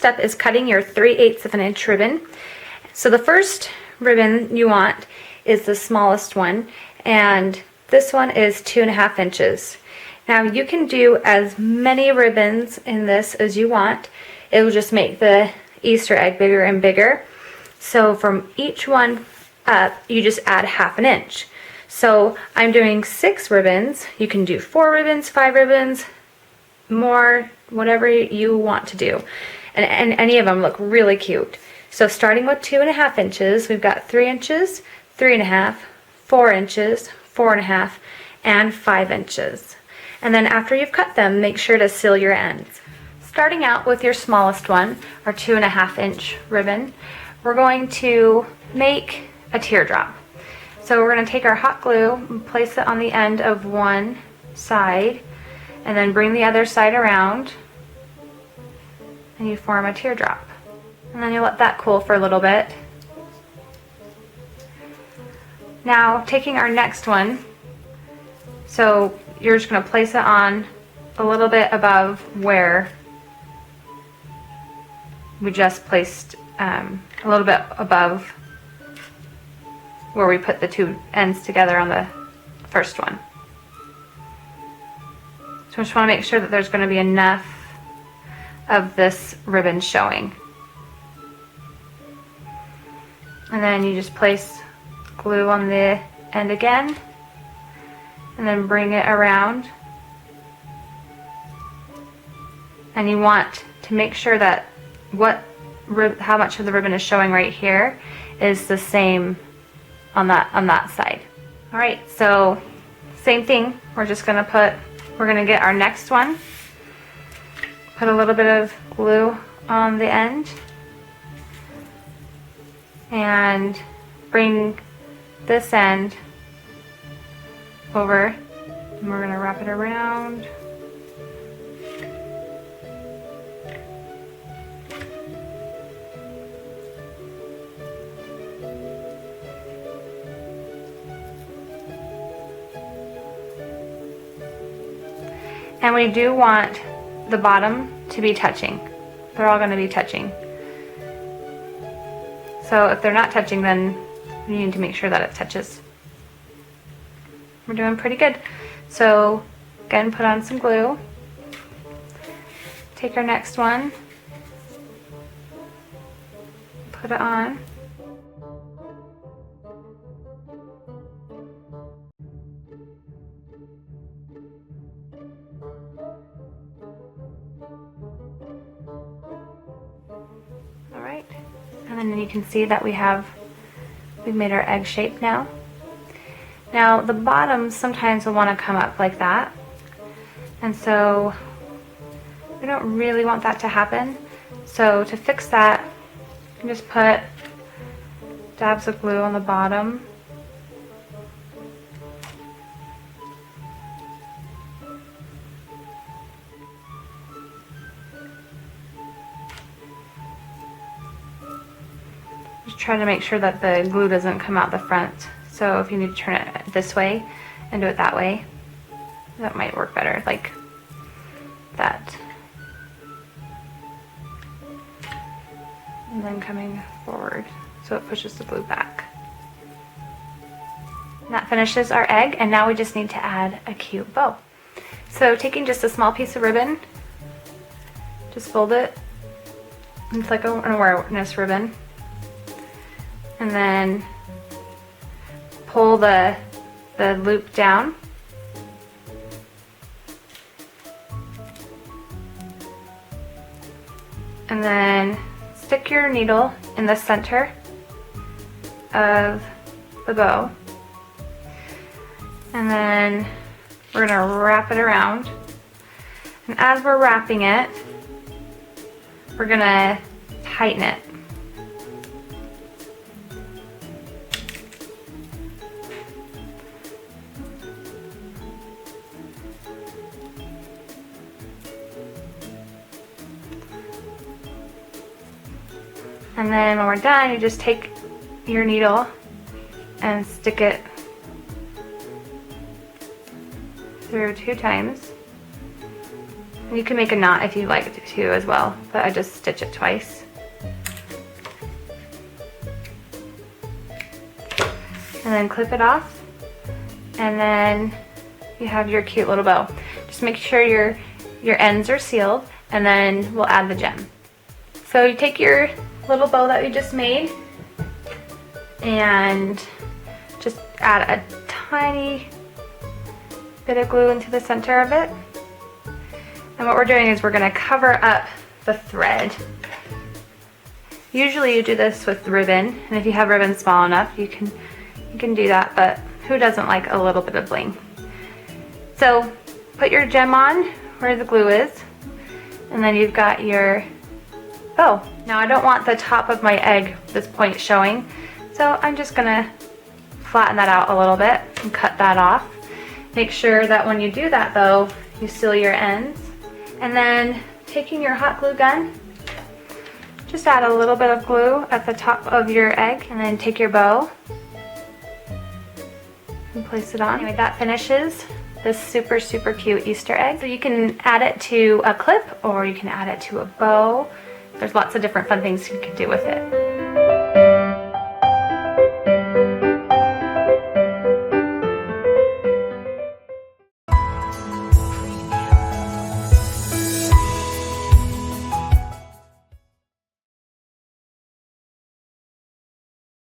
step is cutting your 3/8 of an inch ribbon. So the first ribbon you want is the smallest one, and this one is 2.5 inches. Now you can do as many ribbons in this as you want. It will just make the Easter egg bigger and bigger. So from each one up, you just add 1/2 inch. So I'm doing 6 ribbons. You can do 4 ribbons, 5 ribbons, more, whatever you want to do. And any of them look really cute. So starting with 2.5 inches, we've got 3 inches, 3.5, 4 inches, 4.5, and 5 inches. And then after you've cut them, make sure to seal your ends. Starting out with your smallest one, our 2.5 inch ribbon, we're going to make a teardrop. So we're going to take our hot glue and place it on the end of one side, and then bring the other side around, and you form a teardrop. And then you let that cool for a little bit. Now taking our next one, so you're just going to place it on a little bit above where we just placed, a little bit above where we put the 2 ends together on the first one. So I just want to make sure that there's going to be enough of this ribbon showing. And then you just place glue on the end again, and then bring it around. And you want to make sure that how much of the ribbon is showing right here is the same on that side. All right, so same thing. We're gonna get our next one. Put a little bit of glue on the end, and bring this end over, and we're gonna wrap it around. And we do want the bottom to be touching. They're all going to be touching. So if they're not touching, then you need to make sure that it touches. We're doing pretty good. So again, put on some glue. Take our next one. Put it on. Alright, and then you can see that we've made our egg shape now. Now the bottoms sometimes will want to come up like that, and so we don't really want that to happen. So to fix that, you can just put dabs of glue on the bottom. Just try to make sure that the glue doesn't come out the front. So if you need to turn it this way and do it that way, that might work better, like that. And then coming forward, so it pushes the glue back. And that finishes our egg, and now we just need to add a cute bow. So taking just a small piece of ribbon, just fold it. It's like an awareness ribbon. And then pull the loop down. And then stick your needle in the center of the bow. And then we're gonna wrap it around. And as we're wrapping it, we're gonna tighten it. And then when we're done, you just take your needle and stick it through 2 times. And you can make a knot if you like to as well, but I just stitch it twice. And then clip it off, and then you have your cute little bow. Just make sure your ends are sealed, and then we'll add the gem. So you take your little bow that we just made and just add a tiny bit of glue into the center of it. And what we're doing is we're going to cover up the thread. Usually you do this with ribbon, and if you have ribbon small enough, you can do that, but who doesn't like a little bit of bling? So put your gem on where the glue is, and then you've got your bow. Now I don't want the top of my egg, this point, showing, so I'm just gonna flatten that out a little bit and cut that off. Make sure that when you do that though, you seal your ends, and then taking your hot glue gun, just add a little bit of glue at the top of your egg, and then take your bow and place it on. Anyway, that finishes this super, super cute Easter egg. So you can add it to a clip, or you can add it to a bow. There's lots of different fun things you can do with it.